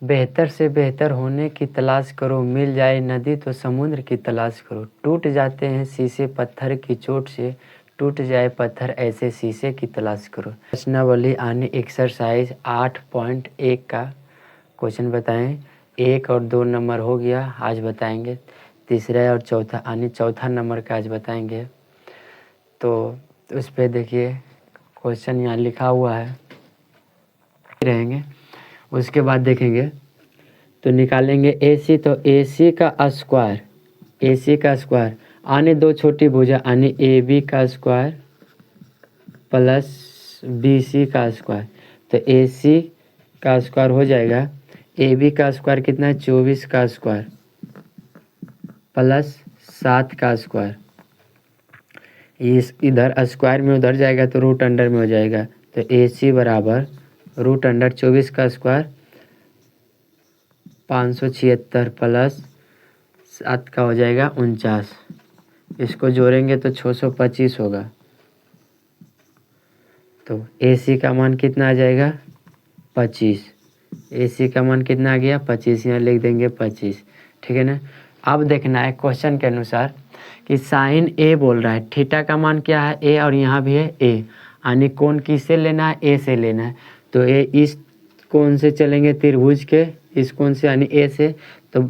बेहतर से बेहतर होने की तलाश करो, मिल जाए नदी तो समुद्र की तलाश करो। टूट जाते हैं शीशे पत्थर की चोट से, टूट जाए पत्थर ऐसे शीशे की तलाश करो। प्रश्नावली आने एक्सरसाइज 8.1 का क्वेश्चन बताएं। 1 और 2 नंबर हो गया, आज बताएंगे। तीसरा और चौथा आने चौथा नंबर का आज बताएंगे। तो उस पर देखिए क्वेश्चन यहाँ लिखा हुआ है रहेंगे। उसके बाद देखेंगे तो निकालेंगे AC, तो AC का स्क्वायर, AC का स्क्वायर आने दो छोटी भुजा आने AB का स्क्वायर प्लस BC का स्क्वायर। तो AC का स्क्वायर हो जाएगा, AB का स्क्वायर कितना है 24 का स्क्वायर प्लस 7 का स्क्वायर। इस इधर स्क्वायर में उधर जाएगा तो रूट अंडर में हो जाएगा। तो AC बराबर रूट अंडर 24 का स्क्वायर 576 प्लस 7 का हो जाएगा 49। इसको जोड़ेंगे तो 625 होगा। तो AC का मान कितना आ जाएगा 25। AC का मान कितना आ गया 25, यहाँ लिख देंगे 25। ठीक है ना। अब देखना है क्वेश्चन के अनुसार कि साइन A बोल रहा है, थीटा का मान क्या है A और यहाँ भी है A, यानी कोण किससे लेना है A से लेना है। तो A इस कोण से चलेंगे त्रिभुज के इस कोण से यानी A से। तो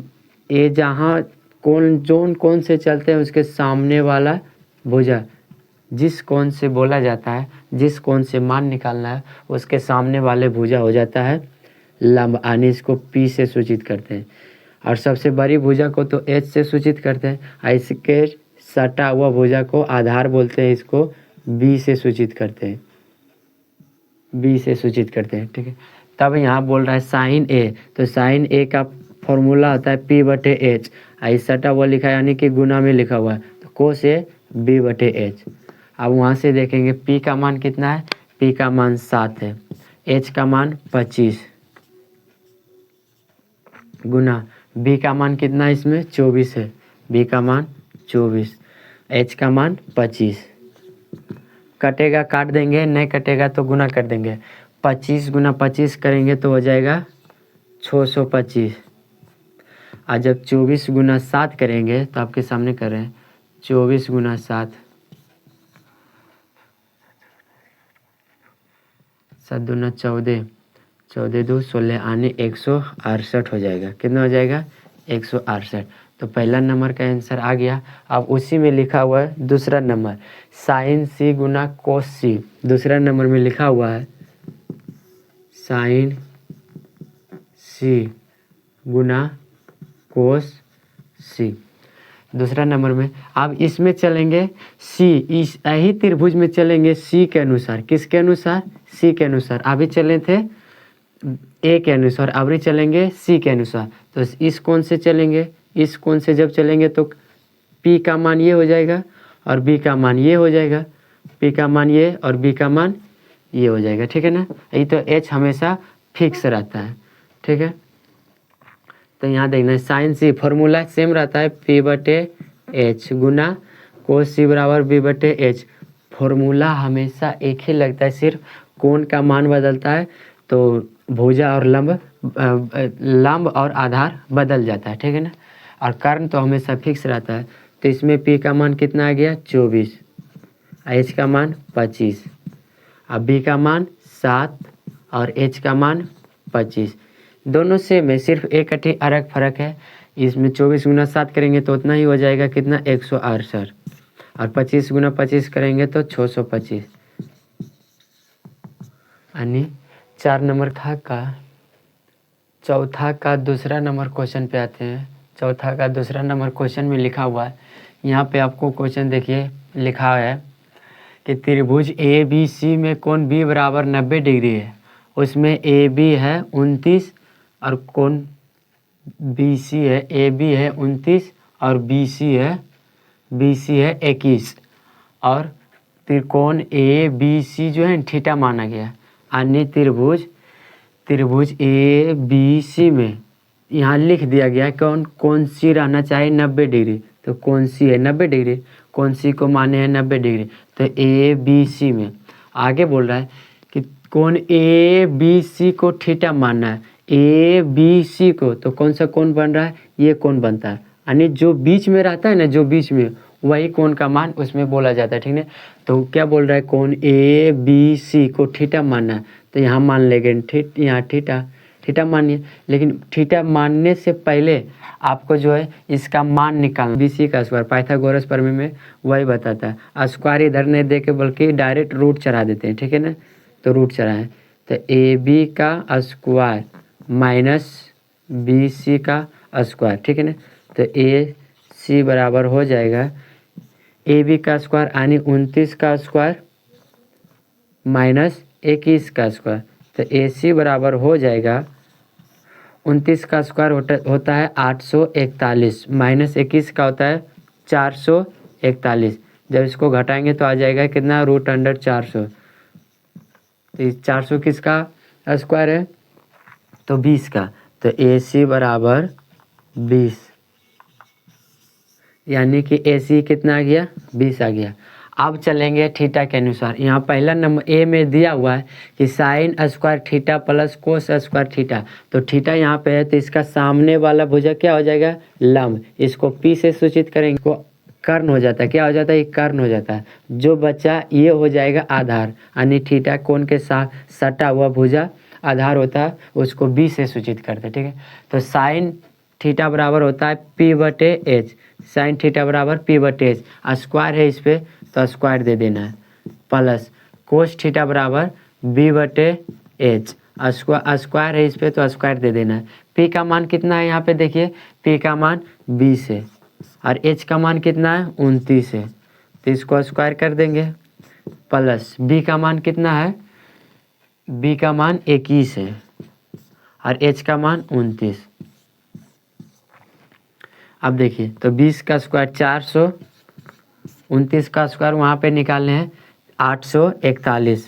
A जहाँ जोन कोण से चलते हैं उसके सामने वाला भुजा, जिस कोण से बोला जाता है, जिस कोण से मान निकालना है उसके सामने वाले भुजा हो जाता है लंब, यानी इसको P से सूचित करते हैं। और सबसे बड़ी भुजा को तो H से सूचित करते हैं, और इसके सटा हुआ भुजा को आधार बोलते हैं, इसको B से सूचित करते हैं, B से सूचित करते हैं। ठीक है। तब यहाँ बोल रहा है साइन A, तो साइन A का फॉर्मूला होता है P/H, और सटा हुआ लिखा है यानी कि गुना में लिखा हुआ है, तो कोस A B/H। अब वहाँ से देखेंगे P का मान कितना है, P का मान 7 है, H का मान 25 गुना B का मान कितना है इसमें 24 है, B का मान 24, H का मान 25। कटेगा काट देंगे, नहीं कटेगा तो गुना कर देंगे। 25 गुना 25 करेंगे तो हो जाएगा 625। और जब 24 गुना 7 करेंगे तो आपके सामने कर रहे हैं 24 गुना 7, 7 दूना 14, 14 2 16 आने 168 हो जाएगा। कितना हो जाएगा 168। तो पहला नंबर का आंसर आ गया। अब उसी में लिखा हुआ है दूसरा नंबर साइन C गुना कोस C, दूसरा नंबर में लिखा हुआ है साइन C गुना कोस C, दूसरा नंबर में। अब इसमें चलेंगे C, इस यही त्रिभुज में चलेंगे C के अनुसार। किसके अनुसार C के अनुसार। अभी चले थे A के अनुसार, अभी चलेंगे C के अनुसार। तो इस कोण से चलेंगे, इस कोण से जब चलेंगे तो P का मान ये हो जाएगा और B का मान ये हो जाएगा, P का मान ये और B का मान ये हो जाएगा। ठीक है ना। ये तो H हमेशा फिक्स रहता है। ठीक है। तो यहाँ देखना है साइन C फॉर्मूला सेम रहता है P/H गुना कोस C बराबर B/H। फॉर्मूला हमेशा एक ही लगता है, सिर्फ कोण का मान बदलता है तो भुजा और लंब और आधार बदल जाता है। ठीक है ना। और कर्ण तो हमेशा फिक्स रहता है। तो इसमें P का मान कितना आ गया 24, H का मान 25, अब B का मान 7 और H का मान 25। दोनों से में सिर्फ एक अलग फर्क है। इसमें 24 गुना 7 करेंगे तो उतना ही हो जाएगा कितना 168, और 25 गुना 25 करेंगे तो 625। यानी 4 नंबर का चौथा का दूसरा नंबर क्वेश्चन पे आते हैं। चौथा का दूसरा नंबर क्वेश्चन में लिखा हुआ है, यहाँ पे आपको क्वेश्चन देखिए लिखा है कि त्रिभुज ABC में कोण B बराबर 90 डिग्री है, उसमें AB है 29 और कोण BC है, AB है 29 और BC है 21, और त्रिकोण ABC जो है थीटा माना गया। अन्य त्रिभुज ABC में यहाँ लिख दिया गया कौन सी रहना चाहिए 90 डिग्री, तो कौन सी है 90 डिग्री, कौन सी को माने हैं 90 डिग्री। तो ABC में आगे बोल रहा है कि कौन ABC को थीटा मानना है, ए बी सी को, तो कौन सा कोण बन रहा है, ये कोण बनता है, यानी जो बीच में रहता है ना, जो बीच में, वही कोण का मान उसमें बोला जाता है, ठीक है। तो क्या बोल रहा है, कोण ए बी सी को थीटा मानना है, तो यहाँ मान लेंगे यहाँ थीटा मानिए, लेकिन थीटा मानने से पहले आपको जो है इसका मान निकालना, बी सी का स्क्वायर पाइथागोरस प्रमेय में वही बताता है। स्क्वायर इधर नहीं दे के बल्कि डायरेक्ट रूट चढ़ा देते हैं, ठीक है ना। तो रूट चढ़ाएं, तो ए बी का स्क्वायर माइनस बी सी का स्क्वायर, ठीक है ना। तो ए सी बराबर हो जाएगा ए बी का स्क्वायर यानी 29 का स्क्वायर माइनस 21 का स्क्वायर, तो ए सी बराबर हो जाएगा 29 का स्क्वायर होता है 841 माइनस 21 का होता है 441। जब इसको घटाएंगे तो आ जाएगा कितना, √400। तो 400 किसका स्क्वायर है, तो 20 का, तो ए सी बराबर 20, यानी कि ए सी कितना आ गया, 20 आ गया। अब चलेंगे थीटा के अनुसार। यहाँ पहला नंबर ए में दिया हुआ है कि sine square theta plus cos square theta, तो थीटा यहाँ पे है, तो इसका सामने वाला भुजा क्या हो जाएगा, लंब, इसको पी से सूचित करेंगे, को कर्ण हो जाता है, क्या हो जाता है, ये कर्ण हो जाता है। जो बच्चा ये हो जाएगा आधार, यानी थीटा कोण के साथ सटा हुआ भुजा आधार होता है, उसको बी से सूचित करते हैं, ठीक है। तो साइन थीटा बराबर होता है P/H, साइन थीटा बराबर P/H, स्क्वायर है इस पर तो स्क्वायर दे देना है, प्लस कोस थीटा बराबर B/H, स्क्वायर है इस पर तो स्क्वायर दे देना है। P का मान कितना है, यहाँ पे देखिए P का मान 20 है और H का मान कितना है, 29 है, तो इसको स्क्वायर कर देंगे, प्लस B का मान कितना है, B का मान 21 है और H का मान 29। अब देखिए, तो 20 का स्क्वायर 400, 29 का स्क्वायर वहाँ पे निकालने हैं 841,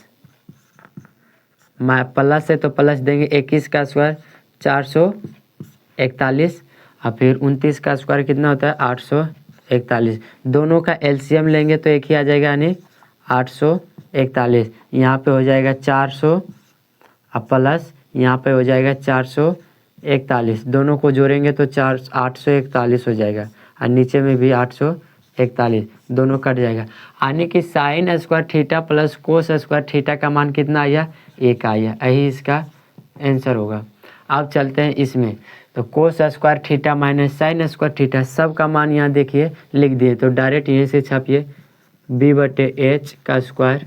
प्लस है तो प्लस देंगे, 21 का स्क्वायर 441 और फिर 29 का स्क्वायर कितना होता है, 841। दोनों का एलसीएम लेंगे तो एक ही आ जाएगा, यानी 841। यहाँ पे हो जाएगा 400 और प्लस यहाँ पे हो जाएगा 441, दोनों को जोड़ेंगे तो 841 हो जाएगा और नीचे में भी 841, दोनों कट जाएगा, यानी कि sine square theta plus cos square theta का मान कितना आया, 1 आया, यही इसका आंसर होगा। अब चलते हैं इसमें, तो cos square theta minus sine square theta, सब का मान यहाँ देखिए लिख दिए, तो डायरेक्ट यहीं से छापिए, B/H का स्क्वायर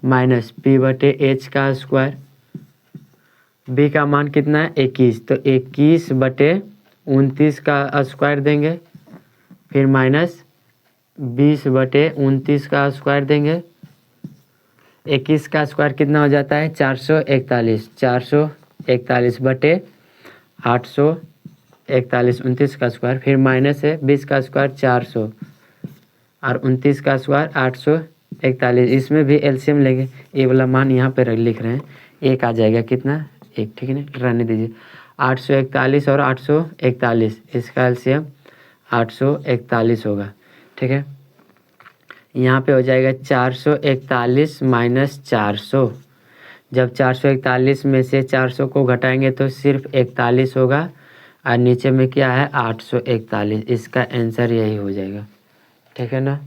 माइनस P/H का स्क्वायर, B का मान कितना है, 21, तो 21/29 का स्क्वायर देंगे, फिर माइनस 20/29 का स्क्वायर देंगे, 21 का स्क्वायर कितना हो जाता है, 441, 441/841, 29 का स्क्वायर, फिर माइनस है 20 का स्क्वायर 400 और 29 का स्क्वायर 841, इसमें भी एलसीएम लेंगे, ये वाला मान यहाँ पे लिख रहे हैं, 1 आ जाएगा, कितना, 1, ठीक है ना, रहने दीजिए। 841 और 841, इसका एलसीएम 841 होगा, ठीक है। यहाँ पे हो जाएगा 441 माइनस 400, जब 441 में से 400 को घटाएंगे तो सिर्फ 41 होगा और नीचे में क्या है, 841, इसका आंसर यही हो जाएगा, ठीक है ना।